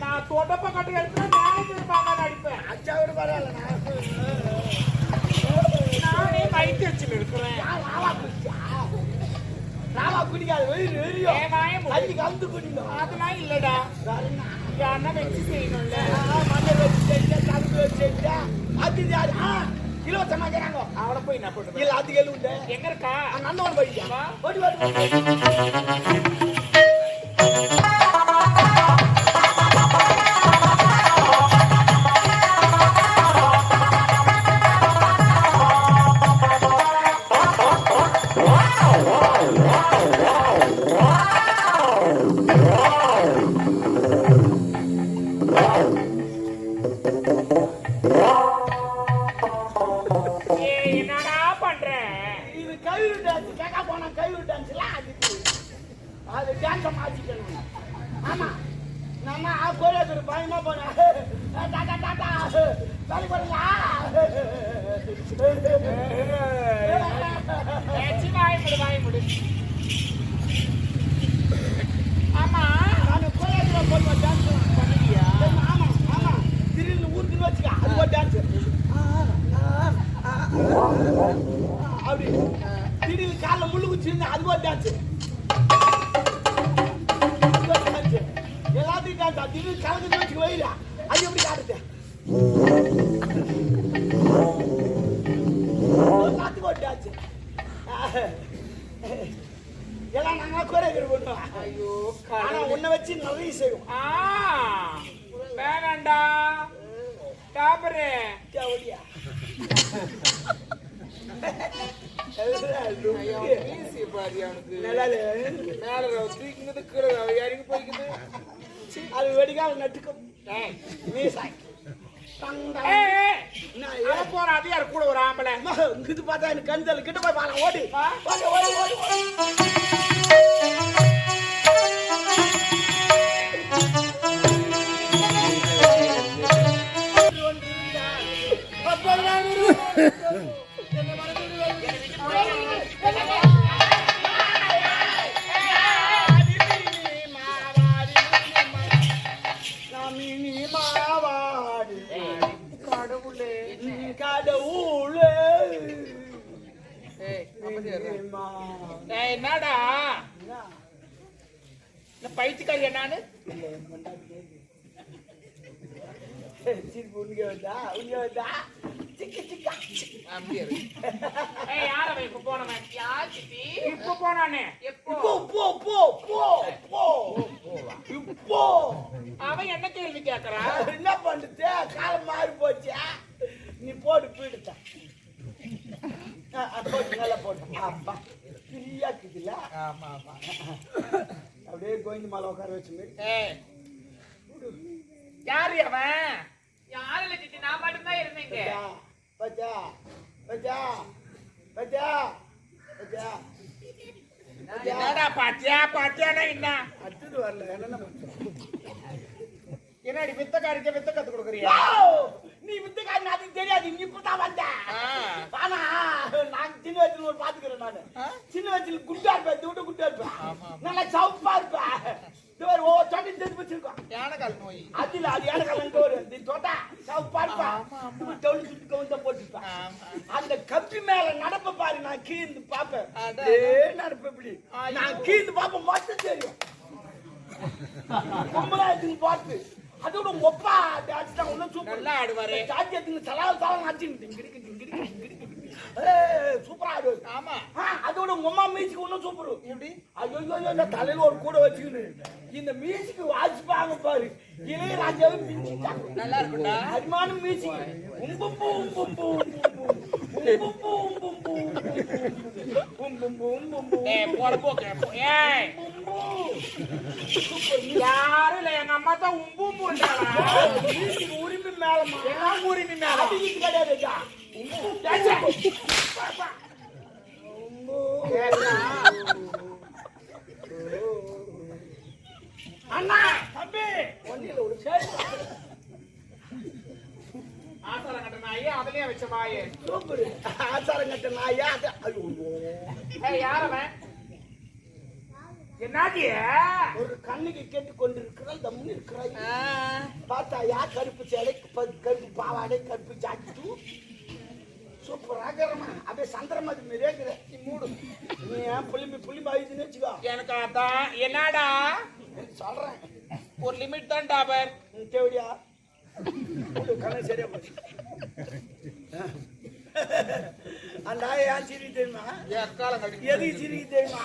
நான் தொடப்ப கட்டு எடுத்து மேனேஜர் பாக்க நடிப்பேன். அச்சா விட பரவாயில்ல. நானே மைட் வச்சு இருக்கிறேன். ராவா குடிக்காது கந்து குடிக்கும். அதெல்லாம் இல்லடா. யாருன்னா வச்சு செய்யணும்ல. மண்ணை வச்சு செஞ்சா கந்து வச்சு செஞ்சா அது யாரு இலவசமா கேட்காங்க. அவளை போய் என்ன பண்ணுறது? இல்ல அது எழுவுண்டு எங்க இருக்கா? நந்தவன் போயிட்டா ஓடி ஓடி. அது டான்ஸ் மாத்திக்கணும். ஆமா நம்ம கோயிலுக்கு பயமா போனா டாடா டாடா வேலை பண்ணா வாய் முடி. ஆமா நான் கோயிலுக்கு போய் டான்ஸ் பண்ணியா? ஆமா ஆமா திடீர்னு ஊருக்கு வச்சுக்க அது ஒரு டான்ஸ். அப்படி திடீர்னு காலைல முள்ளு குச்சி இருந்தா அது ஒரு டான்ஸ். எல்லாத்தையும் டான்ஸ் திடீர்னு கலந்து வச்சுக்க வைடா அது எப்படி காட்டுது? எல்லாத்துக்கும் ஒரு டான்ஸ். எல்லாம் நாங்களா கோரியோகிராஃபி பண்ணுவோம். ஐயோ ஆனா உன்னை வச்சு நிறைய செய்வோம். வேணாண்டா டாபரே ஒடியா அது வெடிக்கால நட்டுக்கும் போற அது யாரு கூட ஒரு ஆம்பளை இது பார்த்தா எனக்கு கந்தல் கிட்ட போய் பாருங்க ஓடி என்னடா பைத்தியக்காரி என்னான்னு அவன் என்ன கேள்வி கேட்கறான்? என்ன பண்றது காலம் மாறி போச்சு. நீ போட்டு போயிடுத்த போட்டு நல்லா போட்டு அப்பா ஃப்ரீயா இருக்குதுல்ல. ஆமா ஆமா அப்படியே கோவிந்த மாலை உட்கார வச்சு யாரு அவன்? யாரு இல்ல சித்தி, நான் மட்டும்தான் இருந்தேங்க. பச்சா பச்சா பச்சா பச்சா என்னடா பாத்தியா பாத்தியானா என்ன அடுத்தது வரல. என்னென்ன என்னடி வித்தக்காரிக்க வித்த கத்து கொடுக்குறியா? நீ வித்தக்காரி அதுக்கு தெரியாது. நீ இப்பதான் வந்த. ஆனா நான் சின்ன வயசுல ஒரு பாத்துக்கிறேன். நானு சின்ன வயசுல குட்டா இருப்பேன். தூட்ட குட்டா இருப்பேன். நல்லா சவுப்பா இருப்பேன். ஓ தொட்டி தெரிஞ்சு வச்சிருக்கோம். யானைக்கால் நோய் அது இல்ல அது யானைக்கால் வரும். நீ தொட்டா சவுப்பா இருப்பேன். டவுன் சுட்டு கவுந்த போட்டுருப்பேன். அந்த கப்பி மேல நடப்ப பாரு. நான் கீழ்ந்து பாப்பேன். நடப்ப இப்படி நான் கீழ்ந்து பாப்பேன். மட்டும் தெரியும் கும்பலாயத்துக்கு பார்த்து அதோட ஒப்பா டான்ஸ் தான் ஒன்னும் சூப்பர் நல்லா ஆடுவாரு. சாத்தியத்துக்கு சலால் சலால் ஆச்சு சூப்பரா ஆடுவாரு. ஆமா அதோட உங்க அம்மா மியூசிக் ஒன்னும் சூப்பர். எப்படி? ஐயோ இந்த தலையில ஒரு கூட வச்சுக்கிட்டு இந்த மியூசிக் வாசிப்பாங்க பாரு. இளையராஜாவே மிஞ்சிட்டாங்க. நல்லா இருக்கும்டா. அருமான மியூசிக். உம்பும்பு உம்பும்பு உம்பும்பு உம்பும்பு உம்பும்பு உம்பும்பு யாரும் இல்ல எங்க அம்மா தான் உம்பும் உரிமை மேலமா எல்லாம் உரிமை மேல கிடையாது. அண்ணா தம்பி ஒன்னில ஒரு சேர் ஆசாரம் கட்ட நாயே அதுலயே வச்ச வாயே சூப்பர். ஆசாரம் கட்ட நாயா? யார் அவன்? என்ன ஒரு கண்ணுக்கு கேட்டு கொண்டிருக்கிறாய் தம்முன்னு இருக்கிறாய். பார்த்தா யார் கருப்பு சேலை கருப்பு பாவாடை கருப்பு ஜாக்கெட்டு சூப்பராகிறமா அப்படியே சந்திரமதி மாரியே இருக்கிற. நீ மூடு, நீ ஏன் புள்ளி பாயுதுன்னு வச்சுக்கோ. எனக்கு அதான் என்னடா சொல்றேன், ஒரு லிமிட் தான் டாபர். தேவடியா கண்ணு சரியா போச்சு. அந்த ஏன் சிரிக்கு தெரியுமா? எதுக்கு சிரிக்கு தெரியுமா?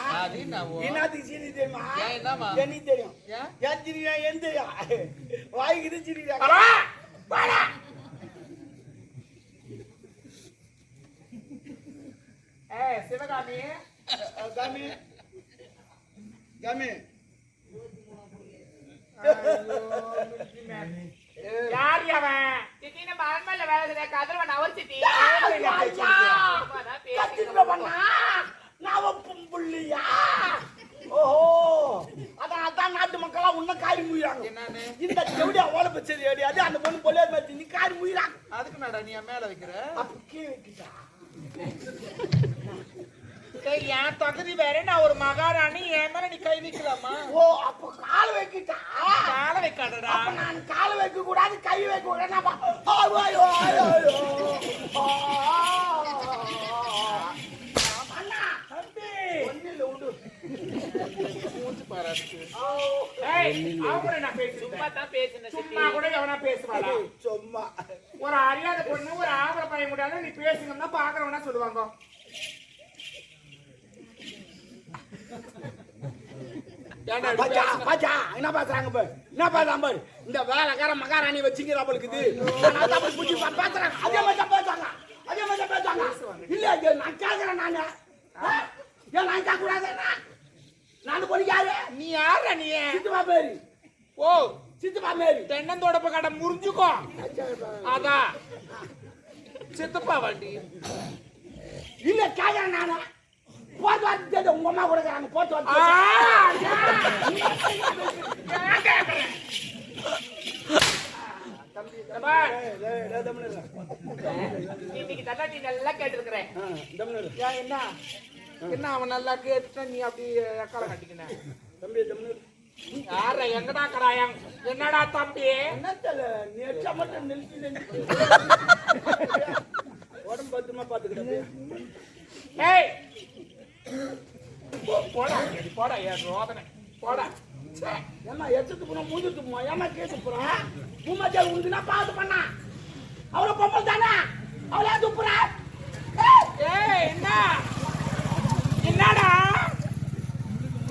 என்னத்துக்கு சிரிக்கு தெரியுமா? எனக்கு தெரியும். ஏன் சிரிக்கா? ஏன் தெரியும்? வாய்க்கு சிரிக்கா? சிவகாமி காமி காமி யார் அவன்? சித்தி நம்ம அரண்மனையில வேலை செய்ய கதிரவன் அவர் சித்தி. புள்ளியா? ஓஹோ, அதான் நாட்டு மக்களா உன்ன காரி முயிறாங்க. இந்த செவடி அவ்வளவு பச்சது கிடையாது. அந்த பொண்ணு பொல்ல மாதிரி நீ காரி முயிறாங்க. அதுக்கு மேடம் நீ மேல வைக்கிற அப்ப கீழே வைக்கிட்டா என் தகுதி வேற. நான் ஒரு மகாராணி, என் மேல நீ கை வைக்கலாமா? ஓ, அப்ப கால் வைக்கிட்டா? கால வைக்காதடா. நான் கால் வைக்க கூடாது, கை வைக்க கூடாது. சும்மா ஒரு அறியாத பொண்ணு ஒரு ஆபர பையன் கூட நீ பேசுங்கன்னா பாக்குறவனா சொல்லுவாங்க. என்ன பேசுறாங்க? என்ன பேசுறாங்க? இந்த வேலைக்கார மகாராணி வச்சுக்கிற அவளுக்கு பேசுறாங்க. அதே மாதிரி பேசுவாங்க, அதே மாதிரி பேசுவாங்க. இல்ல நான் கேட்கிறேன். நானு ஏன் நான் கேட்க கூடாது? நான் பொண்ணு யாரு? நீ யார? நீ சித்துமா பேரு. ஓ, சித்துமா பேரு. தென்னந்தோடப்ப கடை முறிஞ்சுக்கோ. அதான் சித்தப்பா வண்டி. இல்ல கேட்கிறேன் நானு. போட்டு வார்த்தை உங்க அம்மா கொடுக்குறாங்க. போட்டு வார்த்தை இன்னைக்கு தள்ளாட்டி நல்லா கேட்டுருக்கிறேன். என்ன என்ன அவன் நல்லா கேட்டுட்டா நீ அப்படி எக்கால கட்டிக்கின தம்பி? தமிழ் யார எங்கடா கடாயம்? என்னடா தம்பி? என்ன தெரியல, நீ எச்சா மட்டும் நிறுத்தி உடம்பு பத்திரமா பாத்துக்கிட்ட. ஏய் போடா போடா, ஏன் ரோதனை போடா. ஏமா எச்சத்து போனா மூஞ்சி துப்புமா? ஏமா கேட்டு போறா? பூமாச்சால் உண்டுனா பாத்து பண்ணா. அவளை பொம்பளை தானே, அவளே துப்புறா. ஏய் என்ன என்னடா?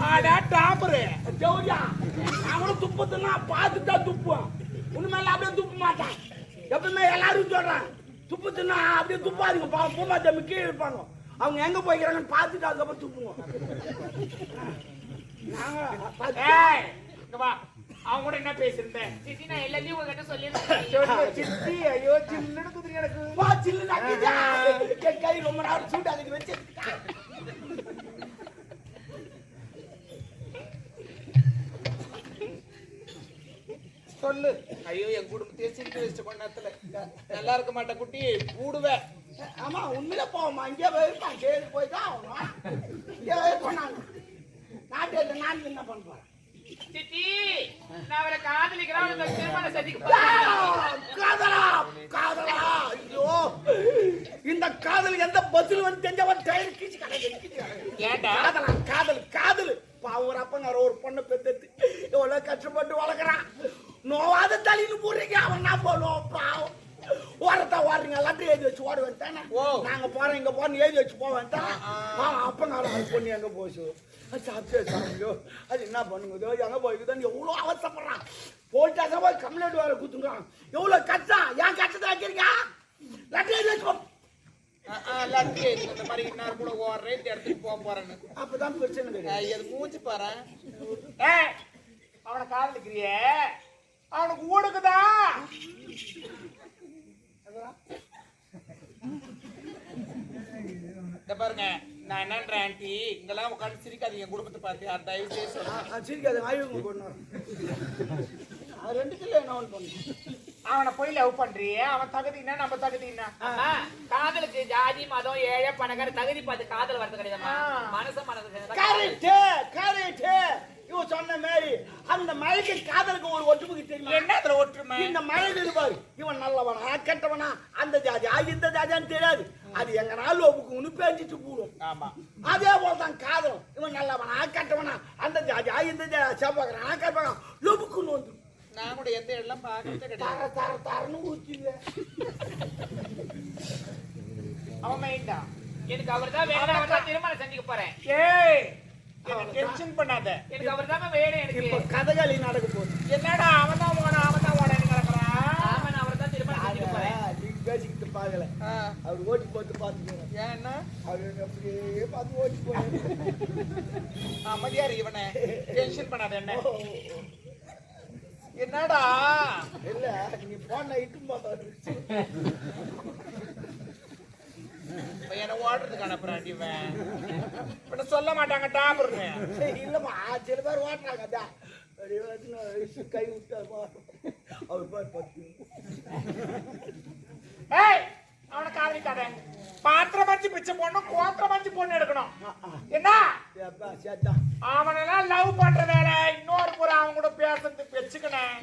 ஆடா டாப்பரு ஜவுரியா, அவனும் துப்புதுன்னா பார்த்துட்டா துப்புவான். உண்மையில அப்படியே துப்ப மாட்டான். எப்பவுமே எல்லாரும் சொல்றான் துப்புதுன்னா அப்படியே துப்பாதீங்க. பூமாச்சாமி கீழே இருப்பாங்க. அவங்க எங்க போய்க்கிறாங்கன்னு பார்த்துட்டு அதுக்கப்புறம் துப்புவோம். அவங்க கூட என்ன பேசிருந்தேன்? சித்தி நான் எல்லாத்தையும் உங்ககிட்ட சொல்லிருந்தேன். சித்தி ஐயோ சில்லுன்னு குதிரை எனக்கு கை ரொம்ப நேரம் சூட்டு அதுக்கு வச்சு சொல்லு. ஐயோ என் குடும்பத்தையே சிரிக்க வச்சு கொஞ்ச நேரத்துல நல்லா இருக்க மாட்டேன் குட்டி கூடுவேன். ஆமா உண்மையில போவோமா? இங்கே போயிருப்பான். சரி போய்தான் ஆகணும். இங்கே போனாங்க நாட்டு நான் என்ன பண்ண போறேன்? சித்தி நான் அவரை காதலிக்கிறேன். திருமண சதிக்கு காதலா காதலா? ஐயோ, இந்த காதல் எந்த பதில் வந்து தெரிஞ்சவன் டயர் கீச்சு ஏண்டா? காதலா காதல் காதல். பாவம் ஒரு அப்பங்க ஒரு பொண்ணை பெத்து எவ்வளவு கஷ்டப்பட்டு வளர்க்குறான். நோவாத தள்ளின்னு போடுறீங்க. அவன் என்ன பண்ணுவோம்? பாவம் ஓரத்தா ஓடுறீங்க. எல்லாத்தையும் எழுதி வச்சு ஓட வேண்டானே. நாங்க போறோம் இங்க போறோம் எழுதி வச்சு போக வேண்டாம். அப்பங்க அது பொண்ணு எங்க போச்சு சாப்பிட்டே சாப்பியோ அது என்ன பண்ணுங்க எங்க போய்க்குதான் எவ்வளோ அவசரப்படுறான். போயிட்டாங்க போய் கம்ப்ளைண்ட் வேற குத்துங்கிறான். எவ்வளவு கஷ்டம். ஏன் கஷ்டத்தை வைக்கிறீங்க? லட்டி எழுதி வச்சு இந்த மாதிரி கூட ஓடுறேன் இந்த இடத்துக்கு போக போறேன்னு அப்பதான் பிரச்சனை கிடையாது. மூச்சு பாரு. அவனை காதலிக்கிறிய அவனுக்கு ஊடுக்குதான். பாருங்க நான் என்னன்றேன் ஆண்டி, இங்கெல்லாம் உட்காந்து சிரிக்காதீங்க. குடும்பத்தை பார்த்து அந்த தயவு செய்து சிரிக்காது. ஆய்வு போடணும். அது 2 கிலோ என்ன ஒன்று பண்ணு. அவனை போய் லவ் பண்றியே, அவன் தகுதினா நம்ம தகுதினா? காதலுக்கு ஜாதி மதம் ஏழை பணக்கார தகுதி பார்த்து காதல் வரது கிடையாதுமா. மனசு கரெக்ட் கரெக்ட். இவன் சொன்ன மாதிரி அந்த மழைக்கு காதலுக்கு ஒரு ஒற்றுமை தெரியுமா? என்ன அதுல ஒற்றுமை? இந்த மழை இருப்பாரு, இவன் நல்லவனா கெட்டவனா, அந்த ஜாதியா இந்த ஜாதியான்னு தெரியாது. அது எங்க நாள் ஒப்புக்கு பேஞ்சிட்டு போடும். ஆமா, அதே போலதான் காதலும். இவன் நல்லவனா கெட்டவனா, அந்த ஜாதியா இந்த செவ்வாய்க்கிறானா கெட்டவனா லொபுக்குன்னு வந்து நான் கூட எந்த இடம் பாக்கிறதே தர கிடையாது. தர தரன்னு ஊத்திங்க. அவன் மைண்டா எனக்கு அவர் தான் வேணும், அவர் தான் திருமணம் செஞ்சுக்க போறேன். ஏய், என்ன டென்ஷன் பண்ணாத. எனக்கு அவர் தான் வேணும். எனக்கு இப்ப கதகளி நடக்க போகுது. என்னடா அவன் தான் ஓட கிடக்குறான். ஆமா, நான் அவர் தான் திருமணம் செஞ்சுக்க போறேன். நீங்க பேசிக்கிட்டு பாக்கல, அவர் ஓட்டி போட்டு பாத்துக்கிறேன். ஏன் என்ன அவர் அப்படியே பார்த்து ஓட்டி போய் அமைதியாரு, இவனை டென்ஷன் பண்ணாத. என்ன என்னடா இல்ல நீ போன இட்டு போட்டாரு என்ன ஓடுறதுக்கு அனுப்புறான் இவன். இப்ப சொல்ல மாட்டாங்க டாபர்னு. இல்லம்மா, சில பேர் ஓட்டுறாங்க. அதான் கை விட்டாரு அவர் பாரு பத்து. ஏய், அவனை காதலிக்காத. பாத்திரம் மஞ்சு பிச்சை போடணும், கோத்திரம் மஞ்சு பொண்ணு எடுக்கணும். என்ன சேத்தா அவனெல்லாம் லவ் பண்ற வேலை இன்னொரு முறை அவன் கூட பேசுறதுக்கு வச்சுக்கணும்.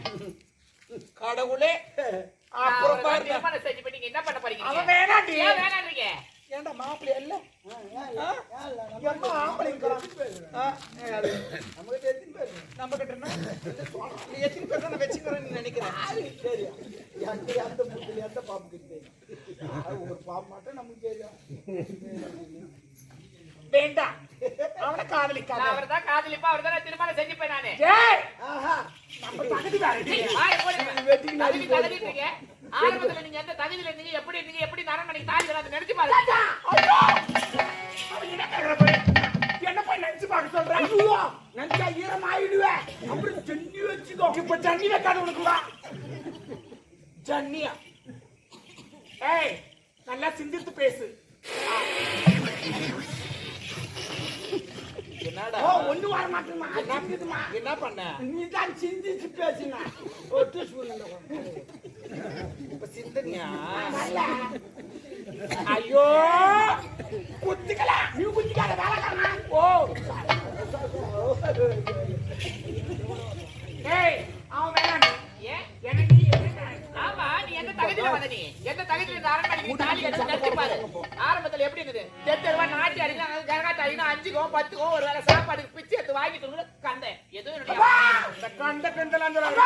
கடவுளே, அப்புறம் பாருங்க. திருமணம் செஞ்சு போய் நீங்க என்ன பண்ண போறீங்க? அவன் வேணாண்டி. ஏன் வேணான்றீங்க? ஏன்டா மாப்பிள்ளை இல்ல? நம்ம கிட்ட நீ எத்தனை பேர் தான் வச்சுக்கிறேன்னு நினைக்கிறேன். சரி, எந்த முட்டில் எந்த பாம்பு கிட்ட ஒரு பாம்பு மட்டும் நமக்கு தெரியும். வேண்டாம், அவனை காதலிக்காத. அவர் தான் காதலிப்பா, அவர் தான் திருமணம் செஞ்சுப்பேன் நானு. ஏய், ஆஹா, நம்ம தகுதி வேற. வெட்டிக்கு நாடி தகுதிட்டீங்க. ஆரம்பத்துல நீங்க எந்த தகுதியில இருந்தீங்க, எப்படி இருந்தீங்க, எப்படி நரமணிக்கு தாலி வராது நினைச்சு பாருங்க. ஐயோ, அவன் என்ன கேக்குற பாரு. என்ன போய் நினைச்சு பார்க்க சொல்ற? ஐயோ, நினைச்சா ஈரம் ஆயிடுவேன். அப்புறம் சென்னி வச்சுக்கோ. இப்ப ஜன்னி வைக்காத உனக்குவா. ஜன்னியா? ஏய், நல்லா சிந்தித்து பேசு. என்னடா ஒண்ணு வர மாட்டேமா. என்ன பண்ண? நீ தான் சிந்திச்சு பேசினா ஒட்டு சூழ்நிலை. இப்ப சிந்தனியா? ஐயோ, குத்திக்கலாம். நீ குத்திக்காத வேலைக்காரனா. ஓ, ஏய், அவன் வேணாம். ஏன்? எனக்கு நீ என்ன? ஆமா, நீ எந்த தகுதியில வந்த நீ? எந்த தகுதியில இருந்த அரண்மனைக்கு தாலி கட்டி நினைச்சு பாரு. ஆரம்பத்துல எப்படி இருந்தது? தெருவா நாட்டி அடிக்கலாம், ஜனகாட்ட அடிக்கலாம், 5கோ 10கோ ஒரு வேளை சாப்பாடுக்கு பிச்சு எடுத்து வாங்கிட்டு கூட கண்டேன். ஏதோ என்னுடைய கண்ட கண்டலாம் சொல்ல.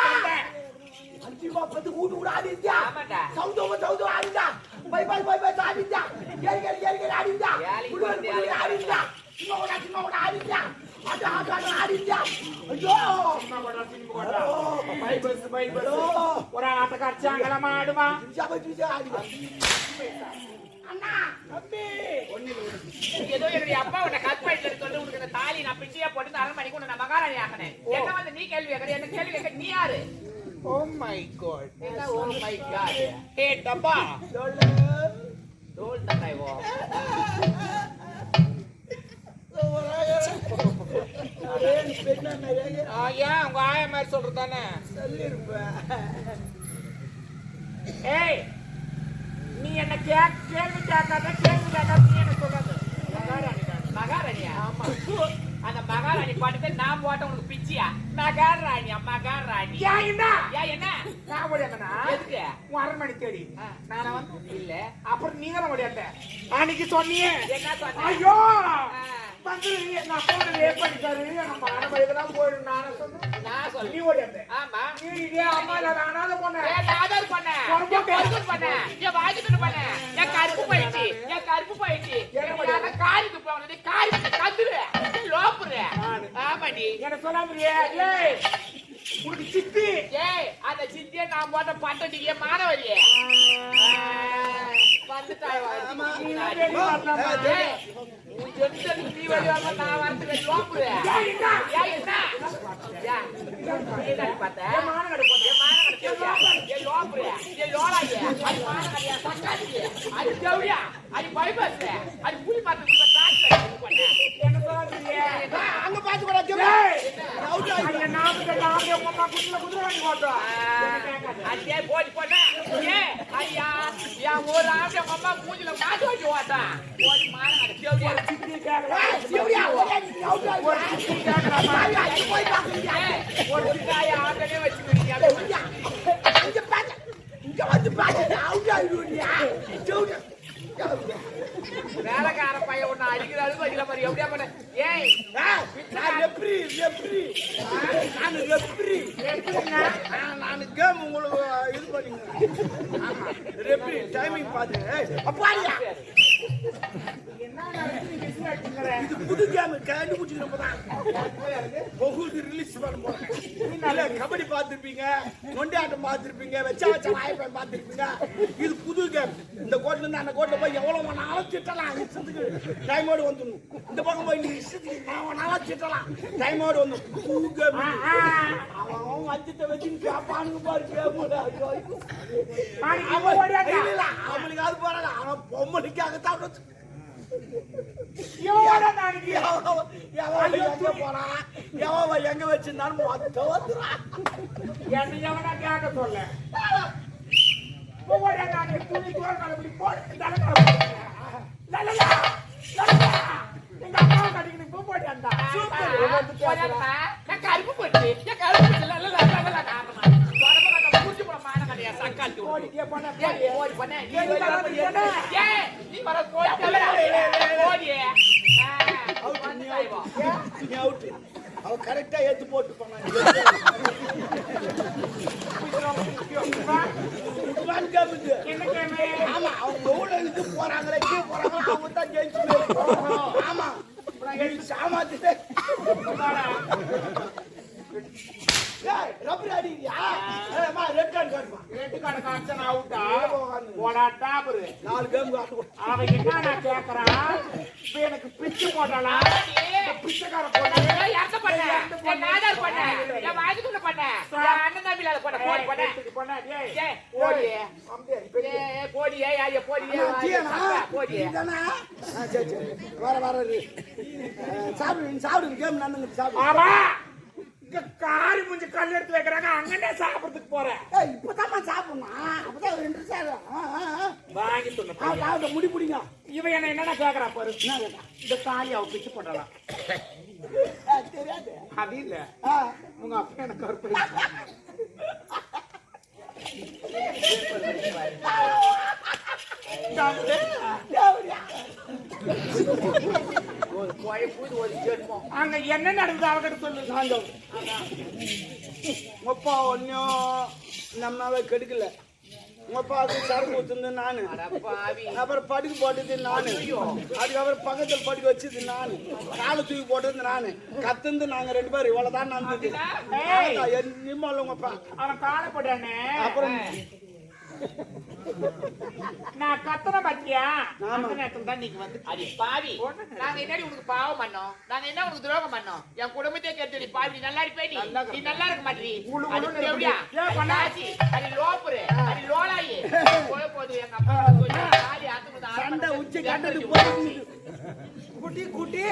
5 10 கூட்டு கூட ஆடிச்சா. ஆமாடா. சவுதோ ஆடிச்சா. பை ஆடிச்சா. ஏறி ஆடிச்சா. குடு ஆடிச்சா. சின்ன கூட ஆடிச்சா. ஆட ஆடிச்சா. ஐயோ, பை பஸ் ஒரு ஆட்டக்காரச்சாங்கள மாடுமா. ஜாபஜி ஆடிச்சா. அண்ணா, தம்பி. ஏதோ என்னுடைய அப்பா உன்னை கற்பழிட்டு சொல்லி உனக்கு இந்த தாலி நான் பிச்சியா போட்டு அரண்மனைக்கு உன்னை நான் மகாராணி ஆக்கினேன். என்ன வந்து நீ கேள்வி கேட்கற? என்ன கேள்வி கேட்க நீ யாரு? Oh my God. என்ன ஓ மை காட்? ஹே டப்பா. தோல் தந்தாய் ஓ. ஏன் உங்க ஆயா மாதிரி சொல்றதானே? ஏய், நீ என்ன கேள்வி கேட்காத நீ என்ன சொல்றது? மகாராணியா? ஆமா. அந்த மகாராணி பாட்டு நான் போட்ட உனக்கு பிச்சியா? மகாராணியா? மகாராணி என்ன? ஏன் என்ன? நான் ஓடியாங்கண்ணா. எதுக்கு? உன் அரண்மனை தேடி நான் வந்து இல்ல. அப்புறம் நீ தான் ஓடியாட்ட. அன்னைக்கு சொன்னியே. என்ன சொன்ன? ஐயோ, வந்து எங்க அப்பா ரேப் பண்ணிட்டாரு. நம்ம அரண்மனைக்கு போயிடும். நானே சொன்னேன். நான் சொல்ல. நீ ஓடியாட்ட. ஆமா. நீ இதே அம்மா இல்ல அனாதை பொண்ணு. ஆதார் பண்ண பண்ண என் வாங்கிட்டு பண்ண என் கருப்பு போயிடுச்சு. காரிக்கு போனது காரி கத்துரு லோப்புரு. ஆமாடி. என்ன சொல்லாமறியே? ஏய், உனக்கு சித்தி. ஏய், அந்த சித்திய நான் போட்ட பட்டடி என் மாணவரியே வந்துட்டாய். நீ வழியாக நான் வரதுக்கு லோப்புரு. என்ன பார்த்த அது பைபாஸ் அது புலி பார்த்து என்ன சொல்லாமறியே? அங்க பாத்து கூட நாம குதிரை வாங்கி போட்டோம். அடியே போடி போடா ஏ ஐயா யா ஒரு ஆம்பளை அம்மா மூஞ்சில மாட்டு வச்சு ஓட்டா போடி மாற அட தேவடியா சித்தி கேக்குறா தேவடியா நீ அவுட் ஆயிரு ஒரு சித்தி கேக்குறாமா அடி போய் பாக்குறியா ஒரு சித்தாய ஆட்டனே வச்சுக்கிறீங்க இங்க பாத்து இங்க வந்து பாத்து அவுட் ஆயிடுவியா தேவடியா வேலைக்கார பையன் ஒண்ணு அடிக்கிறாரு வைக்கல மாதிரி எப்படியா பண்ண ஏய் நான் ரெப்ரி நான் கேம் உங்களுக்கு இது பண்ணீங்க ரெப்ரி டைமிங் பாத்து அப்பாடியா என்ன நடக்குது பிசினஸ் அடிங்கற இது புது கேம் கண்டுபிடிச்சிக்கிறப்பதான் உங்களுக்கு ரிலீஸ் பண்ண போறேன் கபடி பார்த்திருப்பீங்க நொண்டி ஆட்டம் பார்த்திருப்பீங்க வச்சா வாய்ப்பேன் பார்த்திருப்பீங்க இது புது கேம் இந்த கோட்ல இருந்து அந்த கோட்ல போய் எவ்வளவு நாளும் திட்டலாம் இஷ்டத்துக்கு டைமோடு வந்துடணும் இந்த பக்கம் போய் நீ இஷ்டத்துக்கு நாளும் திட்டலாம் டைமோடு வந்து புது கேம் அவன் வஞ்சத்தை வச்சு பாப்பானுங்க பாரு கேம் அவனுக்கு அது போறாங்க அவன் பொம்மனுக்காகத்தான் எங்க வச்சிருந்தாலும் என்ன எவனா கேட்க சொல்ல துணி தோல் போட்டு எங்க அம்மா கட்டிக்கிட்டு பூ போட்டாண்டா கருப்பு போட்டு முடிச்சு போட மான கடையா சக்காத்தி ஓடிக்கே பண்ண ஓடி பண்ண நீ வர அவ கரெக்டா ஏத்து போட்டு போனாங்க ஆமா அவங்க எவ்வளவு இது போறாங்களே கீழே போறாங்களோ அவங்க தான் ஜெயிச்சு ஆமா சாமாத்து ரப்பர் அடிக்கிறியா ரெட் கார்டு காட்டுமா ரெட் கார்டு காட்சன் அவுட்டா போடா டாபரு 4 கேம் அவன் என்ன நான் கேக்குறான் இப்ப எனக்கு பிச்சு போட்டாளா பிச்சைக்கார போட்டா யார்ட்ட பண்ண நான் நாதர் பண்ண நான் வாஜிக்குள்ள பண்ண நான் அண்ணன் தம்பில பண்ண போடி பண்ண டேய் ஓடி போடி ஐயா போடி போடி இதனா சரி வர சாப்பிடு கேம் நடந்துங்க சாப்பிடு ஆமா இங்க காரி முஞ்சி கல் எடுத்து வைக்கிறாங்க அங்கனே சாப்பிடுறதுக்கு போறேன் இப்பதான் சாப்பிடணும் அப்பதான் 2 சார் வாங்கி சொன்ன முடி பிடிங்க இவன் என்ன கேக்குறா பாரு இந்த காலி அவ பிச்சு போடலாம் தெரியாது அது இல்ல உங்க அப்பா எனக்கு கருப்பு அங்க என்ன நடக்குது அவகிட்ட சொல்லு சாந்தம் அப்பா ஒன்னும் நம்மளால கெடுக்கல உங்கப்பாவுக்கு சரக்கு ஊத்துனது நானு அப்புறம் படுக்கு போட்டது நானு அதுக்கப்புறம் பக்கத்துல படுக்க வச்சது நானு காலை தூக்கி போட்டது நானு கத்துந்து நாங்க 2 பேரும் இவ்வளவுதான் நடந்தது நிம்மல உங்கப்பா அவன் காலை போட்டானே அப்புறம் நான் கத்தன பத்தியா அந்த நேரத்துல தான் நீங்க வந்து அடி பாவி நாங்க என்னடி உனக்கு பாவம் பண்ணோம் நாங்க என்ன உனக்கு துரோகம் பண்ணோம் என் குடும்பத்தையே கேட்டு பாவி நீ நல்லா இருப்பே நீ நல்லா இருக்க மாட்டீ அது எப்படியா பண்ணாச்சி அது லோப்புரு அது லோலாயி போது எங்க அப்பா காலி ஆத்துக்கு சண்டை உச்சி கட்டது போய் குட்டி குட்டி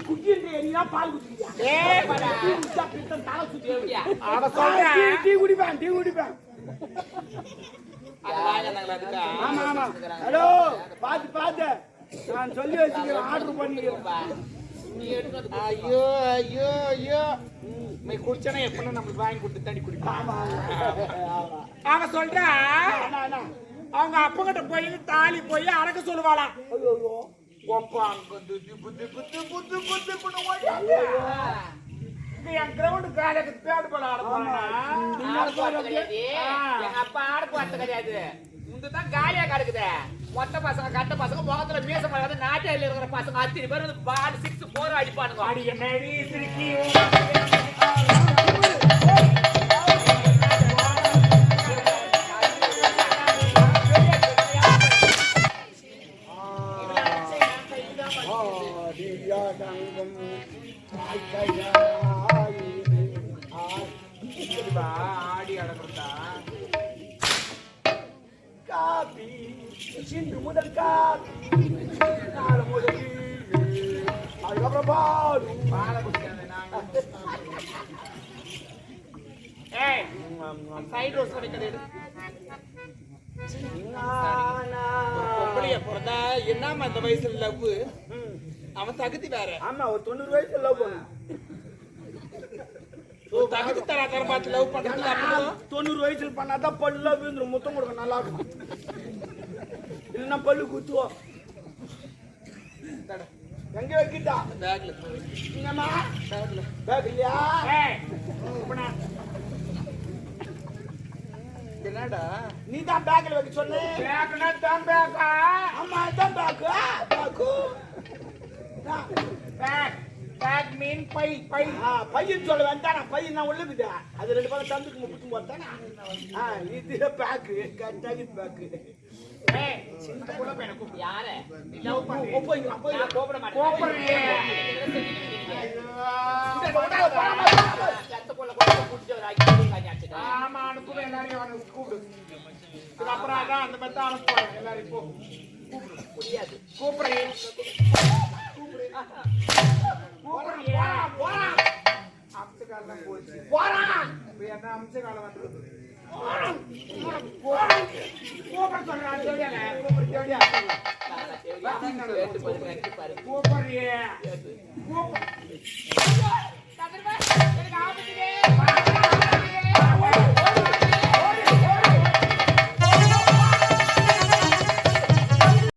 குட்டி நீங்க பால் குடிச்சியா படா பித்தம் தலை சுத்தி எப்படியா அவ சொல்றா டீ குடிப்பேன் ஆமா ஹலோ பாத்து நான் சொல்லி வச்சுக்கிறேன் ஆர்டர் பண்ணிக்கிறேன் ஐயோ நீ குடிச்சனா எப்பனா நமக்கு வாங்கி கொடுத்து தண்ணி குடிப்பான் அவன் சொல்றா அவங்க அப்பா கிட்ட போய் தாலி போய் அடக்க சொல்லுவாளாம் ஒப்பா அங்க என் கிரவுண்ட் காலைக்கு தேடு போல எங்க அப்பா ஆடு போறது கிடையாது முந்தான் காலியா கிடக்குது மொத்த பசங்க கட்ட பசங்க முகத்துல மீச மாட்டாது நாட்டில இருக்கிற பசங்க 10 பேர் வந்து பால் 6 4 அடிப்பானுங்க அடி என்னடி சிரிக்கி ஆடி அடக்குறா காபி சிந்து முதல் காபி நாலு முதல் அதுக்கப்புறம் பால் பாலை குடிக்காத நாங்க ஏய் சைடு ரோஸ் கிடைக்கிறது பொம்பளைய பிறந்தா என்னமா அந்த வயசுல லவ் அவன் தகுதி வேற. ஆமா ஒரு 90 வயசுல லவ் பண்ண தகுதி தர பார்த்து லவ் பண்றது 90 வயசுல பண்ணாதான் பல்லுல விழுந்துரும், முத்தம் கொடுக்க நல்லா இருக்கும். இல்லைன்னா பல்லு குத்துவோம். எங்க வைக்கிட்டா பேக்ல என்னம்மா பேக் இல்லையா? என்னடா நீ தான் பேக்ல வைக்க சொன்ன. பேக்னா தான் பேக்கா? ஆமா இதான் பேக்கு. பேக் பேக் மீன் பை பை. பையன் சொல்ல வேண்டாம், பையன் நான் உள்ளுக்குதா அது 2 பேரும் தந்துக்கு முப்பத்து போட்டானா. இது பேக்கு கட்டாகி பேக்கு. சின்ன புள்ள பையனை கூப்பிடு. யாரு போய் கோபப்பட மாட்டேன். கோபப்படுறியே. ஆமா அனுப்புவேன் எல்லாரையும் அவனுக்கு கூப்பிடு. அப்புறம் அதான் அந்த மாதிரி தான் அனுப்புவாங்க எல்லாரையும். போ முடியாது. கூப்பிடுறேன் அம்சகாலம் போச்சு. என்ன அம்சகாலம் வந்துருக்கு? கூப்பிட சொல்றான் தேவையான கூப்பிடுறியே கூப்பிடு